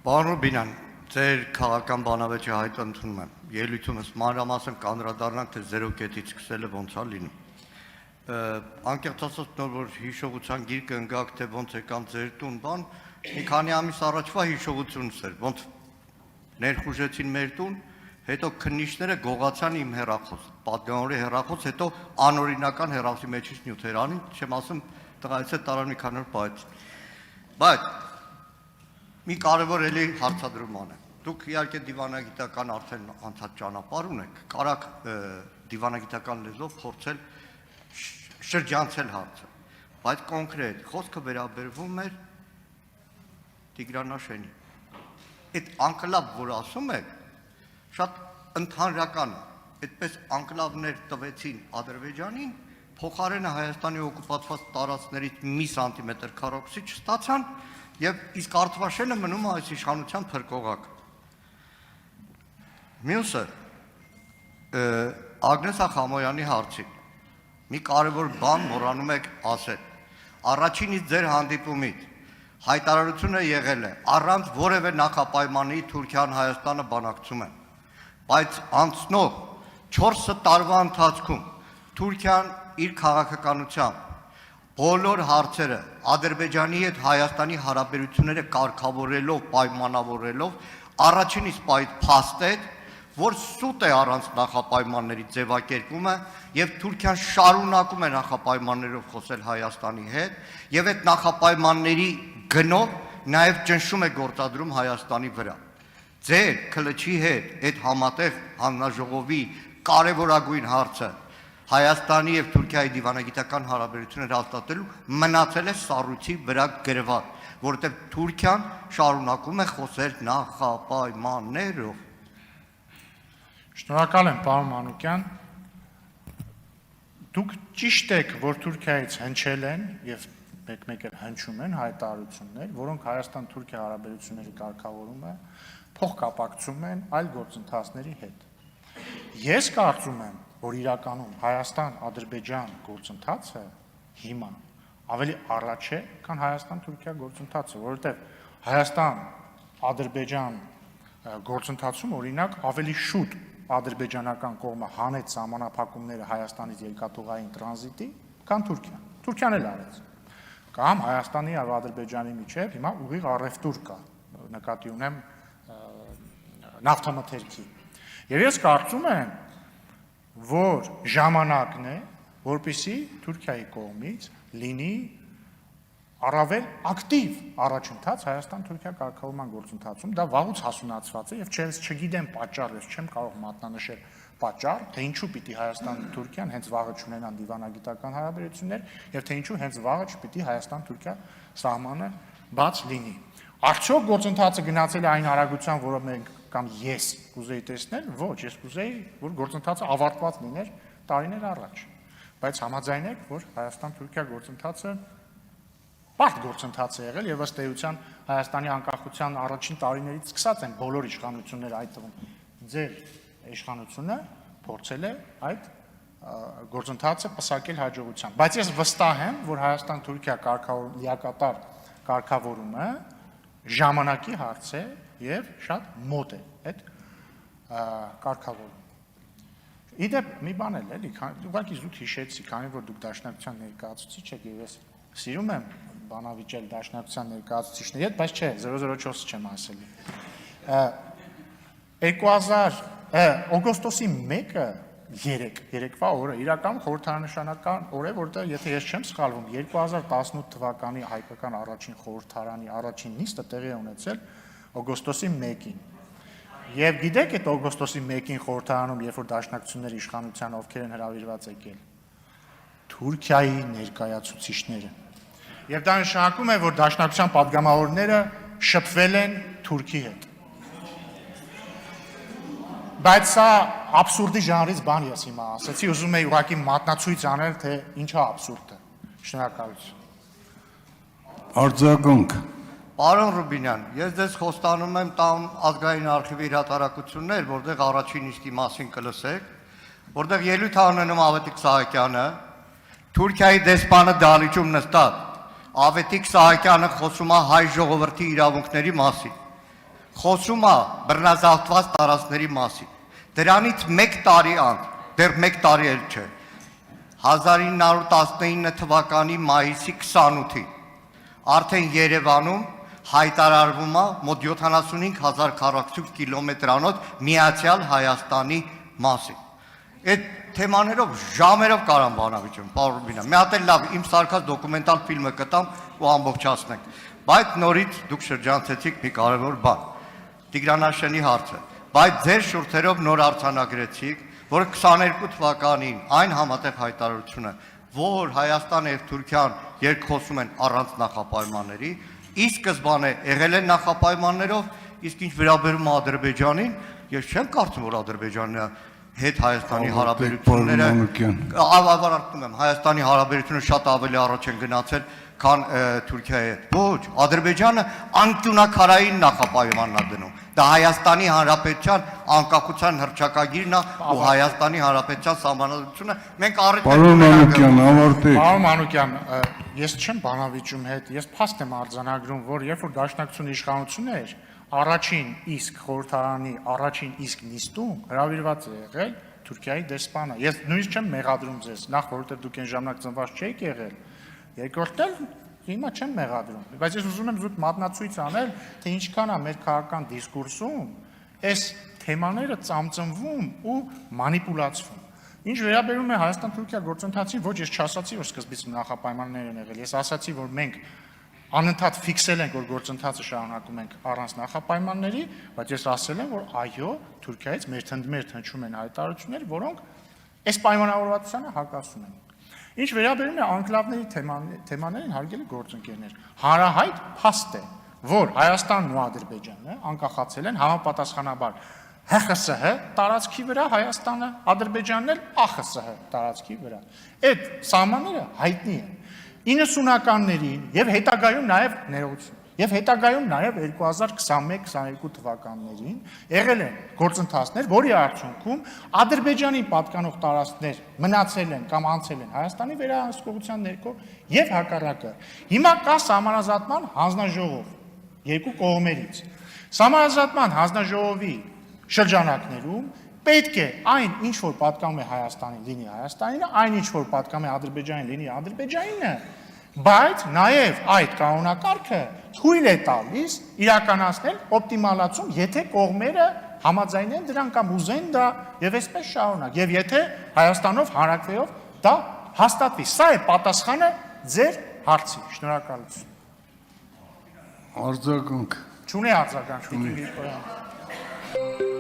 Պարոն Ռուբինյան, ձեր քաղաքական բանավեճի հայտ ընդունում եմ։ Ելույթումս մանրամասն կանդրադառնանք, թե 0 կետից սկսելը ոնց է լինում։ Անկեղծ ասած, նոր որ հիշողության գիրկը ընկաք, թե ոնց եկան ձեր տուն, բան, մի քանի ամիս առաջվա հիշողությունս էր, ոնց ներխուժեցին մեր տուն, հետո քննիչները գողացան իմ հեռախոս, պատգամավորի հեռախոս, հետո անօրինական հեռախոսի մեջից նյութեր անին, չեմ ասում, տղայից է տարան մի քանի օր պահեցին։ Բայց մի կարևոր էլի հարցադրում անեմ։ Դուք իհարկե դիվանագիտական արդեն անցած ճանապարհ ունեք, կարաք դիվանագիտական լեզվով փորձել շրջանցել հարցը, բայց կոնկրետ խոսքը վերաբերվում էր Տիգրանաշենի։ Այդ անկլավ, որ ասում եք, շատ ընդհանրական է, այդպես անկլավներ տվեցին Ադրբեջանին, փոխարենը Հայաստանի օկուպացված տարածքներից մի սանտիմետր քառակուսի չստացան, եւ իսկ Արցախաշենը մնում է այս իշխանության փրկողակ։ Մյուսը Ագնես Ախամոյանի հարցին մի կարևոր բան մոռանում եք ասել։ Առաջինից ձեր հանդիպումից հայտարարությունը եղել է առանց որևէ նախապայմանի Թուրքիան Հայաստանը բանակցում են, բայց անցնող 4 տարվա ընթացքում Թուրքիան իր քաղաքականությամբ բոլոր հարցերը Ադրբեջանի հետ Հայաստանի հարաբերությունները կարգավորելով, պայմանավորելով առաջին իսկ փաստեց, որ սուտ է առանց նախապայմանների ձևակերպումը եւ Թուրքիան շարունակում է նախապայմաններով խոսել Հայաստանի հետ եւ այդ նախապայմանների գնով նաեւ ճնշում է գործադրում Հայաստանի վրա։ Ձեր քլչի հետ այդ համատեղ հանձնաժողովի կարևորագույն հարցը Հայաստանի եւ Թուրքիայի դիվանագիտական հարաբերությունները հաստատելու մնացել է սառույցի վրա գրված, որովհետեւ Թուրքիան շարունակում է խոսել նախապայմաններով։ Շնորհակալ եմ, պարոն Մանուկյան։ Դուք ճիշտ եք, որ Թուրքիայից հնչել են եւ մեկ-մեկ էլ հնչում են հայտարարություններ, որոնք Հայաստան-Թուրքիա հարաբերությունների կարգավորումը փոխկապակցում են այլ գործընթացների հետ։ Ես կարծում եմ, որ իրականում Հայաստան-Ադրբեջան գործընթացը հիմա ավելի առաջ է, քան Հայաստան-Թուրքիա գործընթացը, որովհետեւ Հայաստան-Ադրբեջան գործընթացում օրինակ ավելի շուտ ադրբեջանական կողմը հանեց սահմանափակումները Հայաստանից երկաթուղային տրանզիտի, քան Թուրքիան։ Թուրքիան էլ արեց։ Կամ Հայաստանի եւ Ադրբեջանի միջեւ հիմա ուղիղ առևտուր կա, նկատի ունեմ նավթամթերքի։ Եվ ես կարծում եմ, որ ժամանակն է, որպեսզի Թուրքիայի կողմից լինի առավել ակտիվ առաջընթաց Հայաստան-Թուրքիա կարգավորման գործընթացում, դա վաղուց հասունացված է եւ չգիտեմ պատճառը, չեմ կարող մատնանշել պատճառ, թե ինչու պիտի Հայաստան-Թուրքիան հենց վաղը չունենան դիվանագիտական հարաբերություններ եւ թե ինչու հենց վաղը չպիտի Հայաստան-Թուրքիա սահմանը բաց լինի։ Արդյոք գործընթացը գնացել է այն արագության, որը մենք կամ ես կուզեի տեսնել, ոչ, ես կուզեի, որ գործընթացը ավարտված լիներ տարիներ առաջ։ Բայց համաձայն եք, որ Հայաստան-Թուրքիա գործընթացը բարդ գործընթաց է եղել եւ ըստ էության Հայաստանի անկախության առաջին տարիներից սկսած են բոլոր իշխանությունները, այդ թվում ձեր իշխանությունը փորձել է այդ գործընթացը պսակել հաջողությամբ։ Բայց ես վստահ եմ, որ Հայաստան-Թուրքիա լիակատար կարգավորումը ժամանակի հարց է եւ շատ մոտ է այդ կարգավորումը։ Իդեպ մի բան էլ էլի, ուղղակի զուտ հիշեցի, քանի որ դուք դաշնակցության ներկայացուցիչ եք եւ ես սիրում եմ բանավիճել դաշնակցության ներկայացուցիչների հետ, բայց չէ, 004-ը չեմ ասելի։ 2000 օգոստոսի 1-ը երեկվա օրը իրական խորհրդարանշանական օր է, որտեղ եթե ես չեմ սխալվում, 2018 թվականի հայկական առաջին խորհրդարանի առաջին նիստը տեղի է ունեցել օգոստոսի 1-ին։ Եվ գիտեք այդ օգոստոսի 1-ին խորհրդարանում, երբ որ դաշնակցությունների իշխանության ովքեր են հրավիրված եկել, Թուրքիայի ներկայացուցիչները։ Եվ դա նշանակում է, որ դաշնակցության պատգամավորները շփվել են Թուրքի հետ։ Բայց սա աբսուրդի ժանրից բան ես հիմա ասեցի, ուզում եի ուղղակի մատնացույց անել, թե ինչա աբսուրդը։ Շնորհակալություն։ Արձագանք։ Պարոն Ռուբինյան, ես ձեզ խոստանում եմ տան ազգային արխիվի հրատարակություններ, որտեղ առաջին իսկի մասին կլսեք, որտեղ ելույթ անենում Ավետիք Սահակյանը, Թուրքիայի դեսպանը դահլիճում նստած, Ավետիք Սահակյանը խոսում է հայ ժողովրդի իրավունքների մասին։ խոսում է բռնազավթված տարածքների մասին։ Դրանից 1 տարի անց, դեռ 1 տարի էլ չէ, 1919 թվականի մայիսի 28-ին արդեն Երևանում հայտարարվում է մոտ 75,000 քառակուսի կիլոմետրանոց Միացյալ Հայաստանի մասին։ Այդ թեմաներով ժամերով կարամ բանավիճեմ, պարոն Ռուբինյան։ Մի հատ էլ լավ իմ սարքած դոկումենտալ ֆիլմը կտամ ու ամբողջացնենք։ Բայց նորից դուք շրջանցեցիք մի կարևոր բան։ Տիգրանաշենի հարցը։ Բայց ձեր շուրթերով նոր արձանագրեցիք, որ 22 թվականին այն համատեղ հայտարարությունը, որ Հայաստանը եւ Թուրքիան երկխոսում են առանց նախապայմանների, ի սկզբանե եղել են նախապայմաններով, իսկ ինչ վերաբերում է Ադրբեջանին, ես չեմ կարծում, որ Ադրբեջանը հետ Հայաստանի հարաբերությունները ավարտում եմ, Հայաստանի հարաբերությունները շատ ավելի առաջ են գնացել, քան Թուրքիայի հետ։ Ոչ, Ադրբեջանը անկյունակարային նախապայմանն է դնում։ Դա Հայաստանի Հանրապետության անկախության հռչակագիրն է ու Հայաստանի Հանրապետության սահմանադրությունը։ Մենք առիթ Պարոն Մանուկյան, ավարտեք։ Պարոն Մանուկյան, ես չեմ բանավիճում հետ, ես փաստ եմ արձանագրում, որ երբ որ Դաշնակցություն իշխանություն էր, առաջին իսկ խորհրդարանի առաջին իսկ նիստում հրավիրված է եղել Թուրքիայի դեսպանը։ Ես նույնիսկ չեմ մեղադրում ձեզ, նախ որովհետև դուք այն ժամանակ ծնված չէիք եղել։ Երկրորդն էլ հիմա չեմ մեղադրում, բայց ես ուզում եմ զուտ մատնացույց անել, թե ինչքան է մեր քաղաքական դիսկուրսում այս թեմաները ծամծմվում ու մանիպուլացվում։ Ինչ վերաբերում է Հայաստան-Թուրքիա գործընթացին, ոչ ես չասացի, որ սկզբից նախապայմաններ են եղել։ Ես ասացի, որ մենք անընդհատ ֆիքսել ենք, որ գործընթացը շարունակում ենք առանց նախապայմանների, բայց ես ասել եմ, որ այո, Թուրքիայից մեր հնչում են հայտարարություններ, որոնք այս պայմանավորվածությանը հակասում են։ Ինչ վերաբերում է անկլավների թեմաներին, հարգելի գործընկերներ, հանրահայտ փաստ է, որ Հայաստանն ու Ադրբեջանը անկախացել են համապատասխանաբար ՀԽՍՀ տարածքի վրա, Հայաստանը, Ադրբեջանն էլ ԱԽՍՀ տարածքի վրա։ Այդ սահմանները հայտնի են 90-ականներին եւ հետագայում նաեւ ներողություն եւ հետագայում նաեւ 2021-22 թվականներին եղել են գործընթացներ, որի արդյունքում Ադրբեջանի պատկանող տարածքներ մնացել են կամ անցել են Հայաստանի վերահսկողության ներքո եւ հակառակը։ Հիմա կա սահմանազատման հանձնաժողով երկու կողմերից։ Սահմանազատման հանձնաժողովի շրջանակներում պետք է այն ինչ որ պատկանում է Հայաստանին լինի Հայաստանին, այն ինչ որ պատկանում է Ադրբեջանին լինի Ադրբեջանին, բայց նաև այդ կանոնակարգը թույլ է տալիս իրականացնել օպտիմալացում, եթե կողմերը համաձայնեն դրան կամ ուզեն դա եւ այսպես շարունակ, եւ եթե Հայաստանով հանրակրվելով դա հաստատվի։ Սա է պատասխանը ձեր հարցի։ Շնորհակալություն։ Արձագանք։ Չունի արձագանք, Վիկտոր Գրիգորյան։